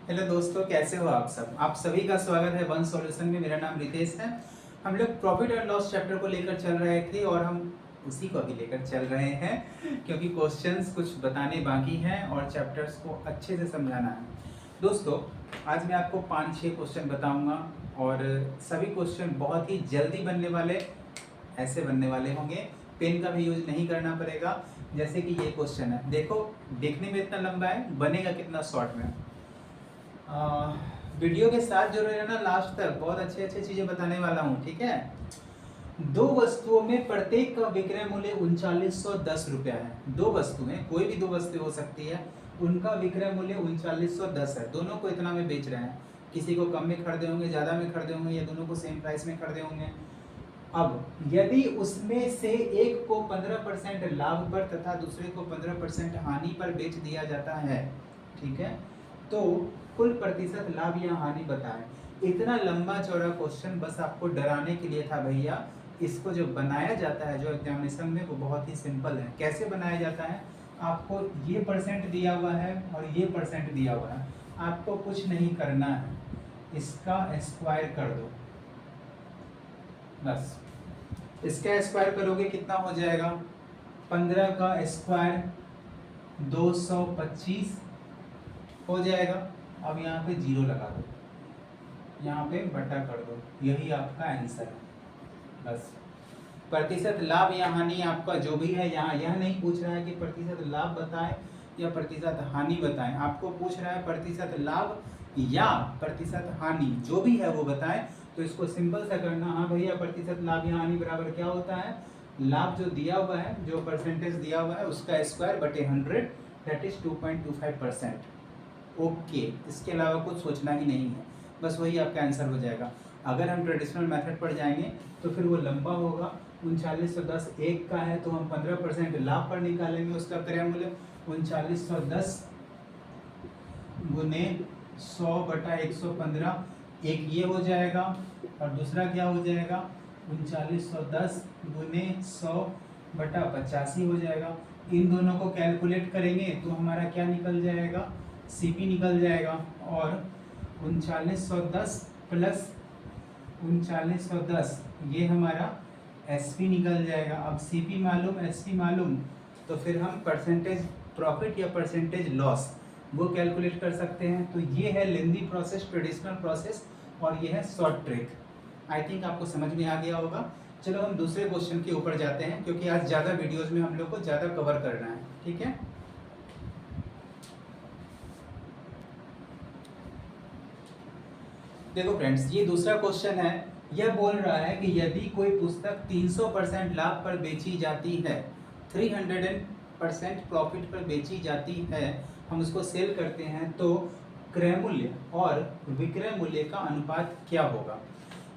Hello दोस्तों, कैसे हो आप सब। आप सभी का स्वागत है वन सॉल्यूशन में। मेरा नाम रितेश है। हम लोग प्रॉफिट एंड लॉस चैप्टर को लेकर चल रहे थे और हम उसी को अभी लेकर चल रहे हैं क्योंकि क्वेश्चंस कुछ बताने बाकी हैं और चैप्टर्स को अच्छे से समझाना है। दोस्तों, आज मैं आपको 5-6 क्वेश्चन बताऊंगा और सभी क्वेश्चन बहुत ही जल्दी बनने वाले, ऐसे बनने वाले होंगे। पेन का भी यूज नहीं करना पड़ेगा। जैसे कि ये क्वेश्चन है, देखो देखने में इतना लंबा है, बनेगा कितना शॉर्ट में। वीडियो के साथ जुड़े रहना लास्ट तक, बहुत अच्छे अच्छे चीजें बताने वाला हूँ, ठीक है। दो वस्तुओं में प्रत्येक का विक्रय मूल्य 3910 रुपया है। दो वस्तुएं, कोई भी दो वस्तु हो सकती है, उनका विक्रय मूल्य 3910 है। दोनों को इतना में बेच रहे हैं। किसी को कम में खरीदे होंगे, ज्यादा में खरीदे होंगे, या दोनों को सेम प्राइस में खरीदे होंगे। अब यदि उसमें से एक को 15% लाभ पर तथा दूसरे को 15% हानि पर बेच दिया जाता है, ठीक है, तो कुल प्रतिशत लाभ या हानि बताएं। इतना लंबा चौड़ा क्वेश्चन बस आपको डराने के लिए था भैया। इसको जो बनाया जाता है जो एग्जामिनेशन में, वो बहुत ही सिंपल है। कैसे बनाया जाता है, आपको ये परसेंट दिया हुआ है और ये परसेंट दिया हुआ है, आपको कुछ नहीं करना है, इसका स्क्वायर कर दो बस। इसका स्क्वायर करोगे कितना हो जाएगा, 15 का स्क्वायर 225 हो जाएगा। अब यहाँ पे जीरो लगा दो, यहाँ पे बटा कर दो, यही आपका आंसर है बस। प्रतिशत लाभ या हानि आपका जो भी है, यहाँ यह नहीं पूछ रहा है कि प्रतिशत लाभ बताएं या प्रतिशत हानि बताएं, आपको पूछ रहा है प्रतिशत लाभ या प्रतिशत हानि, जो भी है वो बताएं। तो इसको सिंपल सा करना, हाँ भैया प्रतिशत लाभ या हानि बराबर क्या होता है, लाभ जो दिया हुआ है, जो परसेंटेज दिया हुआ है, उसका स्क्वायर बटे 100, दैट इज 2.25%। ओके, इसके अलावा कुछ सोचना ही नहीं है, बस वही आपका आंसर हो जाएगा। अगर हम ट्रेडिशनल मेथड पर जाएंगे तो फिर वो लंबा होगा। 3910 एक का है तो हम 15% लाभ पर निकालेंगे, उसका क्रय मूल्य 3910 गुने 100 बटा 115, एक ये हो जाएगा और दूसरा क्या हो जाएगा, 3910 गुने 100 बटा 85 हो जाएगा। इन दोनों को कैलकुलेट करेंगे तो हमारा क्या निकल जाएगा, सीपी निकल जाएगा। और 3910 प्लस 3910 ये हमारा एसपी निकल जाएगा। अब सीपी मालूम, एसपी मालूम, तो फिर हम परसेंटेज प्रॉफिट या परसेंटेज लॉस वो कैलकुलेट कर सकते हैं। तो ये है लेंदी प्रोसेस, ट्रेडिशनल प्रोसेस, और ये है शॉर्ट ट्रिक। आई थिंक आपको समझ में आ गया होगा। चलो हम दूसरे क्वेश्चन के ऊपर जाते हैं, क्योंकि आज ज़्यादा वीडियोज में हम लोग को ज़्यादा कवर करना है, ठीक है। देखो फ्रेंड्स, ये दूसरा क्वेश्चन है। यह बोल रहा है कि यदि कोई पुस्तक 300% लाभ पर बेची जाती है, 300% प्रॉफिट पर बेची जाती है, हम उसको सेल करते हैं, तो क्रय मूल्य और विक्रय मूल्य का अनुपात क्या होगा।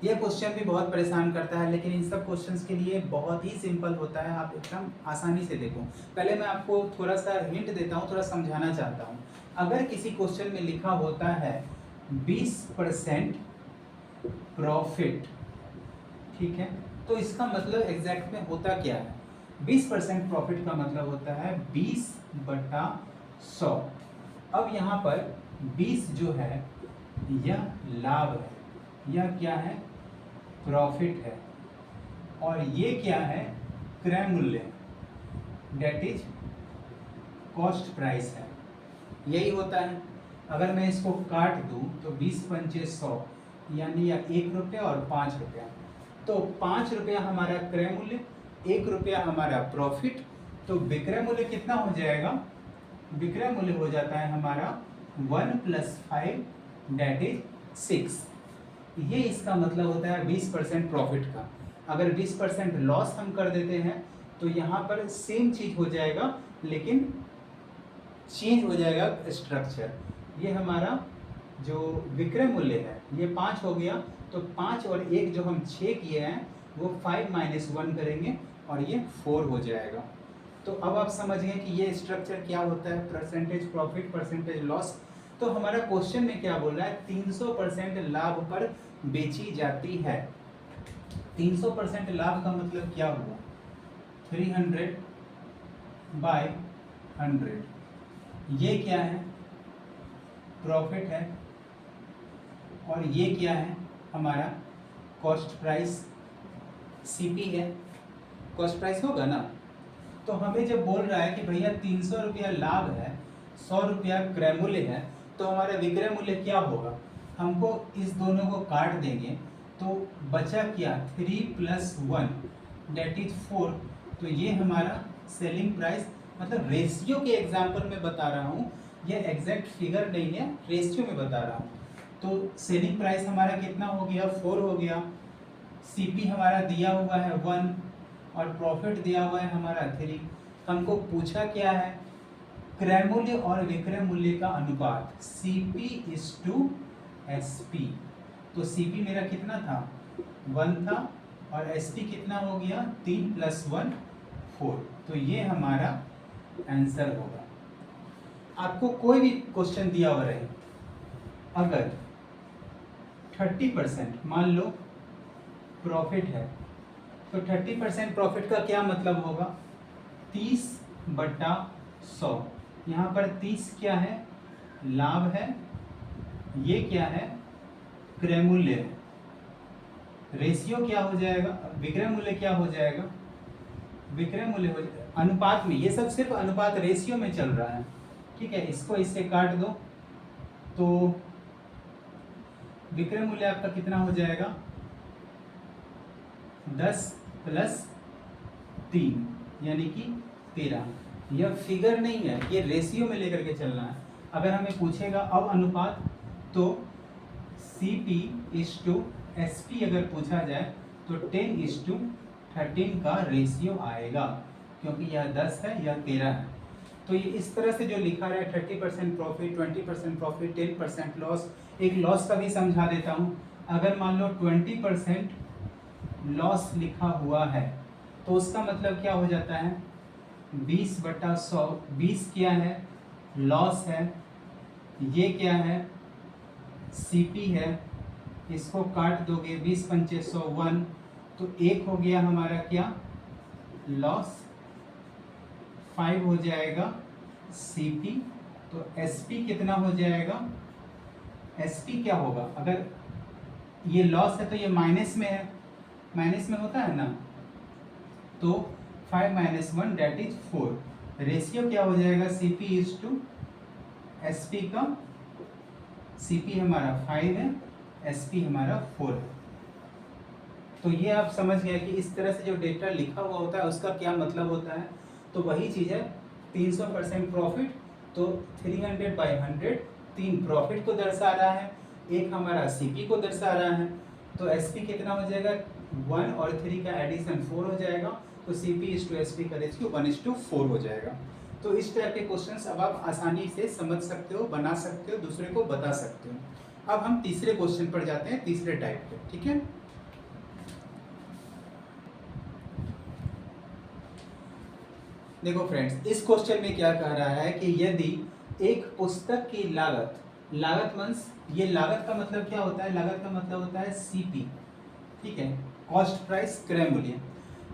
यह क्वेश्चन भी बहुत परेशान करता है, लेकिन इन सब क्वेश्चंस के लिए बहुत ही सिंपल होता है। आप एकदम आसानी से देखो। पहले मैं आपको थोड़ा सा हिंट देता हूँ, थोड़ा समझाना चाहता हूँ। अगर किसी क्वेश्चन में लिखा होता है 20% प्रॉफिट, ठीक है, तो इसका मतलब एग्जैक्ट में होता क्या है। 20% प्रॉफिट का मतलब होता है 20 बटा 100। अब यहाँ पर 20 जो है यह लाभ है, यह क्या है, प्रॉफिट है, और ये क्या है, क्रय मूल्य, डेट इज कॉस्ट प्राइस है, यही होता है। अगर मैं इसको काट दूं तो 20 पंचे 100, यानी या 1 रुपया और 5 रुपया, तो 5 रुपया हमारा क्रय मूल्य, 1 रुपया हमारा प्रॉफिट, तो विक्रय मूल्य कितना हो जाएगा, विक्रय मूल्य हो जाता है हमारा 1 + 5 दैट इज 6। ये इसका मतलब होता है 20% प्रॉफिट का। अगर 20% लॉस हम कर देते हैं तो यहाँ पर सेम चीज हो जाएगा, लेकिन चेंज हो जाएगा स्ट्रक्चर। ये हमारा जो विक्रय मूल्य है ये 5 हो गया, तो 5 और 1 जो हम 6 किए हैं वो 5 - 1 करेंगे और ये 4 हो जाएगा। तो अब आप समझ गए कि ये स्ट्रक्चर क्या होता है, परसेंटेज प्रॉफिट, परसेंटेज लॉस। तो हमारा क्वेश्चन में क्या बोल रहा है, 300% लाभ पर बेची जाती है। 300% लाभ का मतलब क्या हुआ, 300/100, ये क्या है, प्रॉफिट है। और ये क्या है हमारा कॉस्ट प्राइस सीपी है, कॉस्ट प्राइस होगा ना। तो हमें जब बोल रहा है कि भैया 300 रुपया लाभ है, 100 रुपया क्रय मूल्य है, तो हमारा विक्रय मूल्य क्या होगा, हमको इस दोनों को काट देंगे तो बचा क्या 3 + 1 डेट इज 4। तो ये हमारा सेलिंग प्राइस, मतलब रेशियो के एग्जाम्पल में बता रहा हूँ, ये एग्जैक्ट फिगर नहीं है, रेशियो में बता रहा हूँ। तो सेलिंग प्राइस हमारा कितना हो गया 4 हो गया, सीपी हमारा दिया हुआ है 1 और प्रॉफिट दिया हुआ है हमारा 3। हमको पूछा क्या है क्रय मूल्य और विक्रय मूल्य का अनुपात CP/SP। तो CP मेरा कितना था 1 था और SP कितना हो गया 3 + 1 4। तो ये हमारा आंसर होगा। आपको कोई भी क्वेश्चन दिया हुआ रहे, अगर 30% मान लो प्रॉफिट है, तो 30% प्रॉफिट का क्या मतलब होगा 30/100। यहाँ पर 30 क्या है लाभ है, ये क्या है क्रय मूल्य है, रेशियो क्या हो जाएगा विक्रय मूल्य क्या हो जाएगा, विक्रय मूल्य हो जाएगा अनुपात में, ये सब सिर्फ अनुपात रेशियो में चल रहा है, ठीक है। इसको इससे काट दो तो विक्रय मूल्य आपका कितना हो जाएगा 10 + 3 यानी कि 13। यह फिगर नहीं है, ये रेशियो में लेकर के चलना है। अगर हमें पूछेगा अब अनुपात, तो CP/SP अगर पूछा जाए तो 10:13 का रेशियो आएगा, क्योंकि यह 10 है यह 13 है। तो ये इस तरह से जो लिखा रहा है 30% प्रॉफिट, 20% प्रॉफिट, 10% लॉस। एक लॉस का भी समझा देता हूँ। अगर मान लो 20% लॉस लिखा हुआ है तो उसका मतलब क्या हो जाता है 20/100। 20 क्या है लॉस है, ये क्या है सीपी है, इसको काट दोगे 20 × 5 = 100 तो एक हो गया हमारा क्या लॉस, 5 हो जाएगा सीपी। तो एसपी कितना हो जाएगा, एसपी क्या होगा, अगर ये लॉस है तो ये माइनस में है, माइनस में होता है ना, तो 5 - 1 डेट इज 4। रेशियो क्या हो जाएगा CP/SP का, CP हमारा 5 है, SP हमारा 4 है। तो ये आप समझ गए कि इस तरह से जो डेटा लिखा हुआ होता है उसका क्या मतलब होता है। तो वही चीज़ है 300% प्रॉफिट, तो 300/100 3 प्रॉफिट को दर्शा रहा है, एक हमारा CP को दर्शा रहा है। तो SP कितना हो जाएगा 1 और 3 का एडिशन 4 हो जाएगा, तो CP/SP का रेशियो 1:4 हो जाएगा। तो इस टाइप के क्वेश्चंस अब आप आसानी से समझ सकते हो, बना सकते हो, दूसरे को बता सकते हो। अब हम तीसरे क्वेश्चन पर जाते हैं, तीसरे टाइप पे, ठीक है। देखो फ्रेंड्स, इस क्वेश्चन में क्या कह रहा है कि यदि एक पुस्तक की लागत, लागत मीन्स ये लागत का मतलब क्या होता है, लागत का मतलब होता है CP, ठीक है, कॉस्ट प्राइस क्रय मूल्य।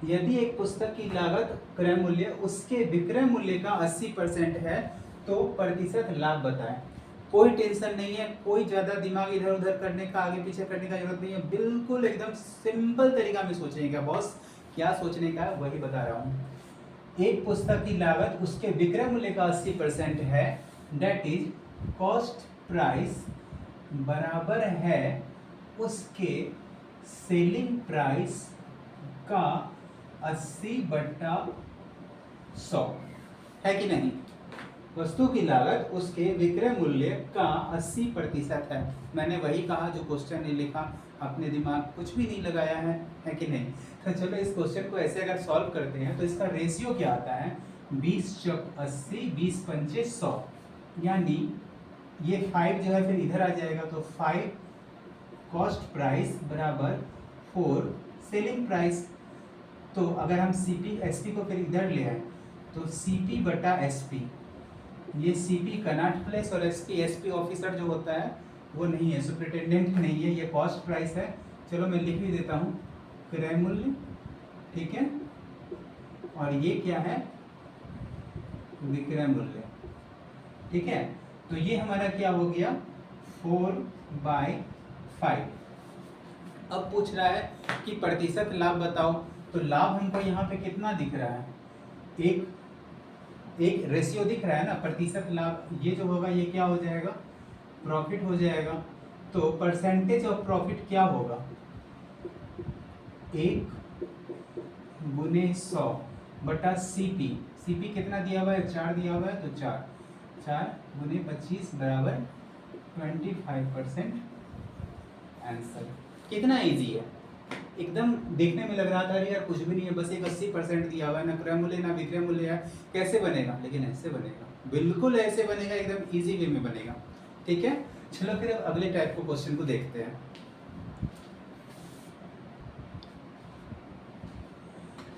यदि एक पुस्तक की लागत क्रय मूल्य उसके विक्रय मूल्य का 80% है तो प्रतिशत लाभ बताएं। कोई टेंशन नहीं है, कोई ज़्यादा दिमाग इधर उधर करने का, आगे पीछे करने का जरूरत नहीं है, बिल्कुल एकदम सिंपल तरीका में सोचने का। बॉस क्या सोचने का है वही बता रहा हूँ। एक पुस्तक की लागत उसके विक्रय मूल्य का 80% है, डेट इज कॉस्ट प्राइस बराबर है उसके सेलिंग प्राइस का 80/100, है कि नहीं। वस्तु की लागत उसके विक्रय मूल्य का 80% है। मैंने वही कहा जो क्वेश्चन ने लिखा, अपने दिमाग कुछ भी नहीं लगाया है कि नहीं। तो चलो इस क्वेश्चन को ऐसे अगर सॉल्व करते हैं तो इसका रेशियो क्या आता है 20 × 80, 20 × 5 = 100, यानी ये 5 जो है फिर इधर आ जाएगा, तो 5 कॉस्ट प्राइस बराबर 4 सेलिंग प्राइस। तो अगर हम CP/SP को फिर इधर ले आए तो CP/SP, ये CP कनॉट प्लेस और SP ऑफिसर जो होता है वो नहीं है, सुपरिटेंडेंट नहीं है, ये कॉस्ट प्राइस है। चलो मैं लिख भी देता हूँ क्रय मूल्य, ठीक है, और ये क्या है विक्रय मूल्य, ठीक है। तो ये हमारा क्या हो गया 4/100 5। अब पूछ रहा है कि प्रतिशत लाभ बताओ, तो लाभ हमको यहाँ पे कितना दिख रहा है, एक रेशियो दिख रहा है ना, प्रतिशत लाभ। ये जो होगा ये क्या हो जाएगा, प्रॉफिट हो जाएगा। तो परसेंटेज ऑफ प्रॉफिट क्या होगा, 1/100/CP। CP कितना दिया हुआ है, 4 दिया हुआ है, तो 4 × 25 = 25% आंसर। कितना इजी है, एकदम देखने में लग रहा था अरे यार कुछ भी नहीं है, बस एक 80% दिया हुआ है, ना क्रय मूल्य ना विक्रय मूल्य है, कैसे बनेगा, लेकिन ऐसे बनेगा, बिल्कुल ऐसे बनेगा, एकदम इजी वे में बनेगा। ठीक है, चलो फिर अब अगले टाइप को क्वेश्चन को देखते हैं।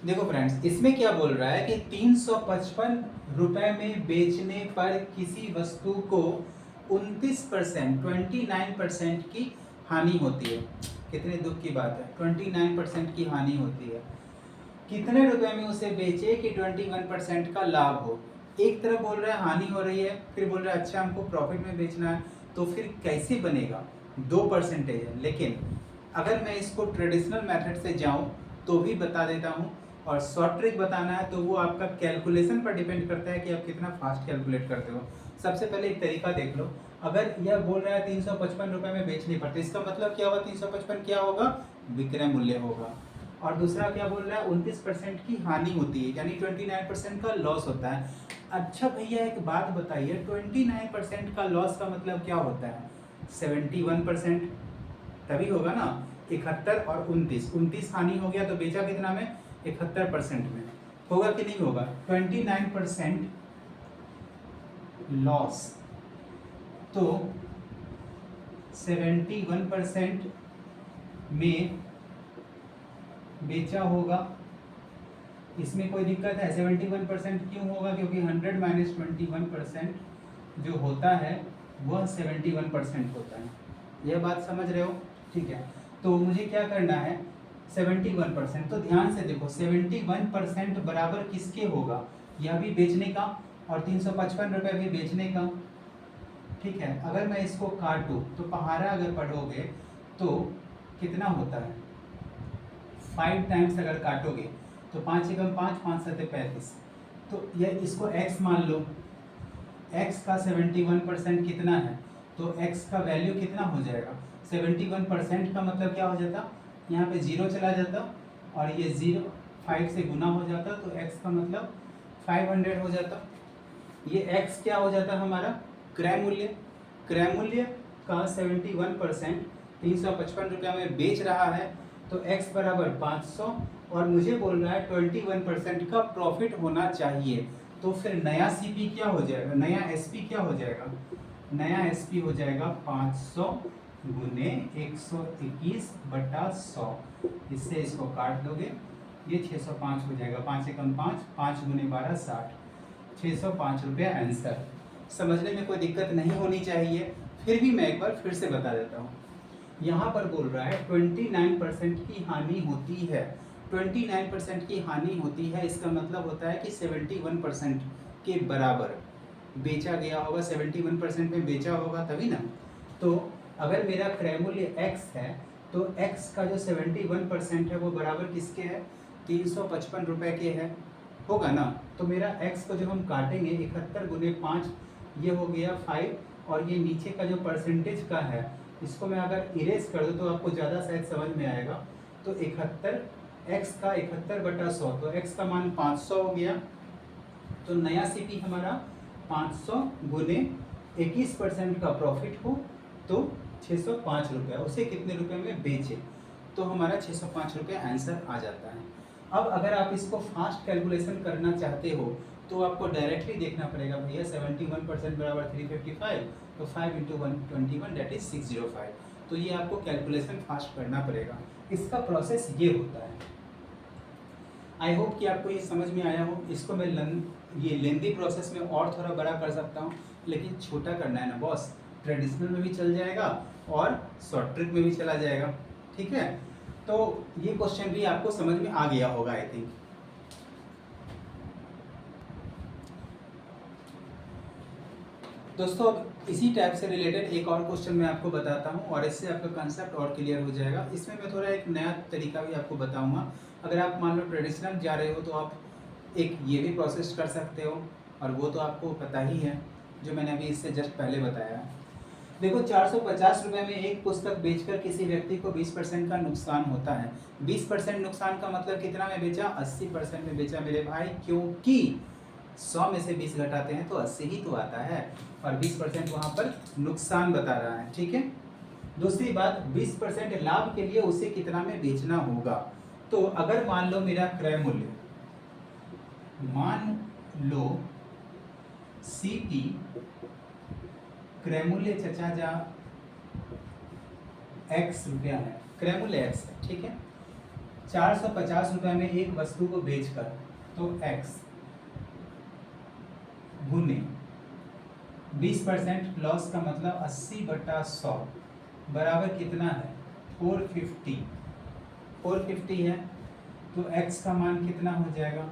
देखो फ्रेंड्स, इसमें क्या बोल रहा है कि 355 रुपए में बेचने पर किसी वस्तु को 29% की हानि होती है। कितने दुख की बात है, 29% की हानि होती है। कितने रुपए में उसे बेचे कि 21% का लाभ हो। एक तरफ बोल रहा है हानि हो रही है, फिर बोल रहा है अच्छा हमको प्रॉफिट में बेचना है, तो फिर कैसे बनेगा, 2% है। लेकिन अगर मैं इसको ट्रेडिशनल मेथड से जाऊं तो भी बता देता हूं, और शॉर्ट ट्रिक बताना है तो वो आपका कैलकुलेशन पर डिपेंड करता है कि आप कितना फास्ट कैलकुलेट करते हो। सबसे पहले एक तरीका देख लो, अगर यह बोल रहा है 355 रुपए में बेचने पर, तो इसका मतलब क्या होगा, 355 क्या होगा, विक्रय मूल्य होगा। और दूसरा क्या बोल रहा है, 29% की हानि होती है, यानी 29% का लॉस होता है। अच्छा भैया एक बात बताइए, 29% का लॉस का मतलब क्या होता है, 71% तभी होगा ना। 71 और 29 हानि हो गया, तो बेचा कितना में, 71% में, होगा कि नहीं होगा। 29% लॉस, तो 71% में बेचा होगा, इसमें कोई दिक्कत है। 71% क्यों होगा, क्योंकि 100 - 21% जो होता है वह 71% होता है। यह बात समझ रहे हो, ठीक है। तो मुझे क्या करना है, 71%, तो ध्यान से देखो 71% बराबर किसके होगा, यह भी बेचने का और 355 रुपये भी बेचने का। ठीक है, अगर मैं इसको काटूं तो पहाड़ा अगर पढ़ोगे तो कितना होता है, 5 टाइम्स अगर काटोगे तो 5 एकम 5, 5 सत्ते 35, तो यह इसको x मान लो। x का 71% कितना है, तो x का वैल्यू कितना हो जाएगा, 71% का मतलब क्या हो जाता, यहाँ पे 0 चला जाता और ये 0 5 से गुना हो जाता, तो x का मतलब 500 हो जाता। ये x क्या हो जाता हमारा, क्रय मूल्य। क्रय मूल्य का 71% 355 रुपया में बेच रहा है, तो x बराबर 500, और मुझे बोल रहा है 21% का प्रॉफिट होना चाहिए। तो फिर नया CP क्या हो जाएगा, नया SP क्या हो जाएगा, नया SP हो जाएगा 500 गुने 121/100। इससे इसको काट दोगे, ये 605 हो जाएगा, 5 एकम 5, 5 गुने 12 60, 605 रुपया आंसर। समझने में कोई दिक्कत नहीं होनी चाहिए, फिर भी मैं एक बार फिर से बता देता हूँ। यहाँ पर बोल रहा है 29% की हानि होती है, 29% की हानि होती है, इसका मतलब होता है कि 71% के बराबर बेचा गया होगा, 71% में बेचा होगा तभी ना। तो अगर मेरा क्रय मूल्य x है, तो x का जो 71% है वो बराबर किसके है, 355 रुपये के है, होगा ना। तो मेरा x को जब हम काटेंगे 71 गुने 5, ये हो गया 5, और ये नीचे का जो परसेंटेज का है इसको मैं अगर इरेज कर दूँ तो आपको ज़्यादा शायद समझ में आएगा। तो 71, x का 71/100, तो x का मान 500 हो गया, तो नया CP हमारा 500 गुने 21% का प्रॉफिट हो तो 605 रुपया, उसे कितने रुपए में बेचे, तो हमारा 605 रुपया आंसर आ जाता है। अब अगर आप इसको फास्ट कैलकुलेशन करना चाहते हो तो आपको डायरेक्टली देखना पड़ेगा, भैया 71% बराबर 355, तो 5 × 121 दैट इज 605। तो ये आपको कैलकुलेशन फास्ट करना पड़ेगा, इसका प्रोसेस ये होता है। आई होप कि आपको ये समझ में आया हो। इसको मैं ये लेंदी प्रोसेस में और थोड़ा बड़ा कर सकता हूँ, लेकिन छोटा करना है ना बॉस, ट्रेडिशनल में भी चल जाएगा और शॉर्ट ट्रिक में भी चला जाएगा। ठीक है, तो ये क्वेश्चन भी आपको समझ में आ गया होगा आई थिंक। दोस्तों अब इसी टाइप से रिलेटेड एक और क्वेश्चन मैं आपको बताता हूँ और इससे आपका कंसेप्ट और क्लियर हो जाएगा। इसमें मैं थोड़ा एक नया तरीका भी आपको बताऊँगा। अगर आप मान लो ट्रेडिशनल जा रहे हो तो आप एक ये भी प्रोसेस कर सकते हो, और वो तो आपको पता ही है जो मैंने अभी इससे जस्ट पहले बताया। देखो 450 रुपये में एक पुस्तक बेचकर किसी व्यक्ति को 20% का नुकसान होता है। 20% नुकसान का मतलब कितना में बेचा? 80% में बेचा मेरे भाई, क्योंकि 100 में से 20 घटाते हैं तो 80 ही तो आता है, और 20% वहाँ पर नुकसान बता रहा है। ठीक है। दूसरी बात, 20% लाभ के लिए उसे कितना में बेचना होगा। तो अगर मान लो मेरा क्रय मूल्य, मान लो CP क्रय मूल्य चचा जा x रुपया है, क्रय मूल्य x है। ठीक है। 450 रुपये में एक वस्तु को बेचकर, तो x गुने 20% लॉस का मतलब 80/100 बराबर कितना है? 450 है। तो x का मान कितना हो जाएगा?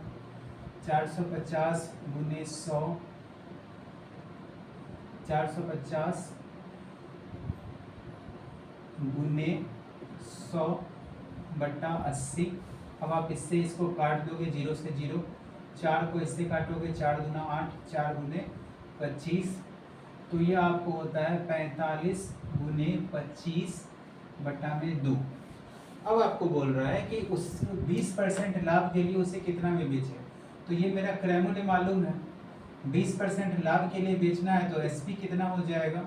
450 गुने 100, 450 गुने 100/80। अब आप इससे इसको काट दोगे 0 से 0, 4 को इससे काटोगे 4 दूना 8, 4 गुने 25, तो ये आपको होता है 45 गुने 25/2। अब आपको बोल रहा है कि उस 20% लाभ के लिए उसे कितना में बेचे। तो ये मेरा क्रय मूल्य मालूम है, 20% लाभ के लिए बेचना है तो SP कितना हो जाएगा?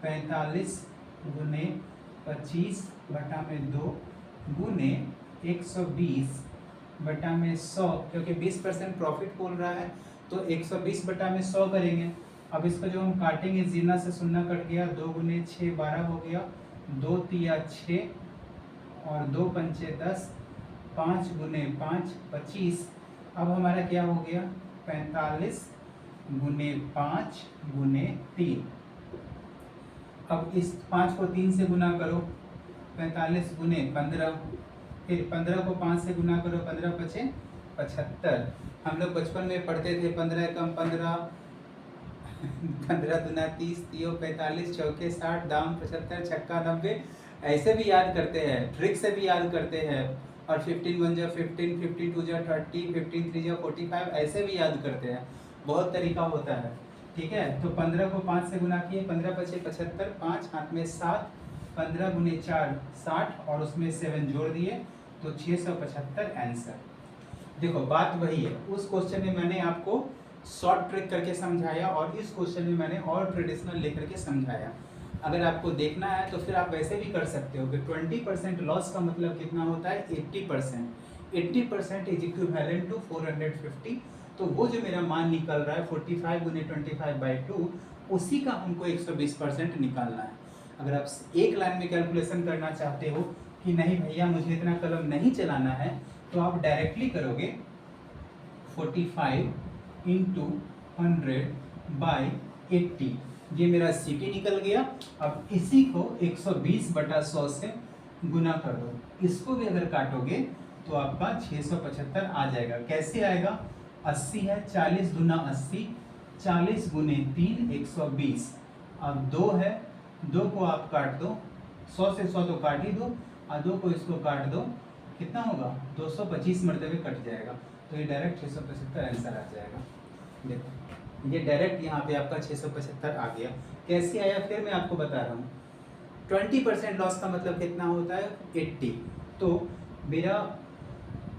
45 गुने 25/2 गुने 120/100, क्योंकि 20% प्रॉफिट बोल रहा है तो 120/100 करेंगे। अब इसको जो हम काटेंगे, जीना से सुन्ना कट गया, 2 गुने 6 12 हो गया, 2 तिया 6 और 2 पंचे 10, 5 गुने 5 25। अब हमारा क्या हो गया? 45 गुने 5 गुने 3। अब इस 5 को 3 से गुना करो, 45 गुने 15, फिर 15 को 5 से गुना करो, 15 पचे 75। हम लोग बचपन में पढ़ते थे 15 कम 15, 15 दूना 30, 3 45, चौके 60, दाम 75, छक्का 90। ऐसे भी याद करते हैं, ट्रिक से भी याद करते हैं, और 15 1 जा 15, 15 2 जा 30, 15 3 जा 45, ऐसे भी याद करते हैं। बहुत तरीका होता है। ठीक है। तो 15 को 5 से गुना किए, 15 पचे 75, 5 हाथ में 7, 15 गुने 4 60 और उसमें 7 जोड़ दिए तो 675 आंसर। देखो बात वही है, उस क्वेश्चन में मैंने आपको शॉर्ट ट्रिक करके समझाया और इस क्वेश्चन में मैंने और ट्रेडिशनल लेकर के समझाया। अगर आपको देखना है तो फिर आप वैसे भी कर सकते हो कि 20% लॉस का मतलब कितना होता है? 80%। 80% इज इक्विवेलेंट टू 450। तो वो जो मेरा मान निकल रहा है 45 गुने 25/2, उसी का हमको 120% निकालना है। अगर आप एक लाइन में कैलकुलेशन करना चाहते हो कि नहीं भैया मुझे इतना कलम नहीं चलाना है, तो आप डायरेक्टली करोगे 45 इंटू 100/80। ये मेरा CP निकल गया। अब इसी को 120/100 से गुना कर दो। इसको भी अगर काटोगे तो आपका 675 आ जाएगा। कैसे आएगा? 80 है, 40 दूना 80, 40 गुने 3 120। अब 2 है, 2 को आप काट दो, 100 से 100 तो काट ही दो, और 2 को इसको काट दो, कितना होगा? 225 मरतबे कट जाएगा। तो ये डायरेक्ट 675 आंसर आ जाएगा। देखो ये डायरेक्ट यहाँ पे आपका 675 आ गया। कैसे आया फिर मैं आपको बता रहा हूँ। 20% लॉस का मतलब कितना होता है? 80। तो मेरा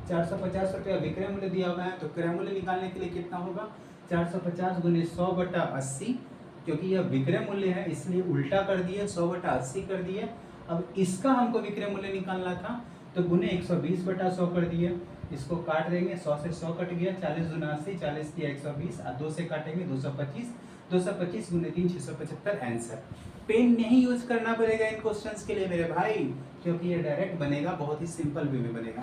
450 रुपया विक्रय मूल्य दिया हुआ है, तो क्रय मूल्य निकालने के लिए कितना होगा? 450 गुने 100/80, क्योंकि यह विक्रय मूल्य है इसलिए उल्टा कर दिए, 100/80 कर दिए। अब इसका हमको विक्रय मूल्य निकालना था तो गुने 120/100 कर दिए। इसको काट देंगे, 100 से 100 कट गया, 40 दूना 80, 40 किया 120, 2 से काटेंगे 225, 225 गुने 3 675 आंसर। पेन नहीं यूज करना पड़ेगा इन क्वेश्चंस के लिए मेरे भाई, क्योंकि ये डायरेक्ट बनेगा, बहुत ही सिंपल वे में बनेगा।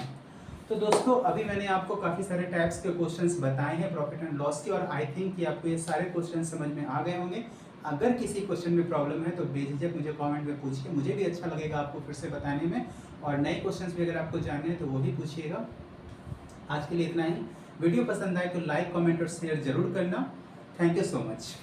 तो दोस्तों अभी मैंने आपको काफ़ी सारे टाइप्स के क्वेश्चंस बताए हैं प्रॉफिट एंड लॉस की, और आई थिंक कि आपको ये सारे क्वेश्चन समझ में आ गए होंगे। अगर किसी क्वेश्चन में प्रॉब्लम है तो बेझिझक मुझे कमेंट में पूछिए, मुझे भी अच्छा लगेगा आपको फिर से बताने में, और नए क्वेश्चंस भी अगर आपको जानने हैं तो वो भी पूछिएगा। आज के लिए इतना ही। वीडियो पसंद आए तो लाइक कमेंट और शेयर जरूर करना। Thank you so much.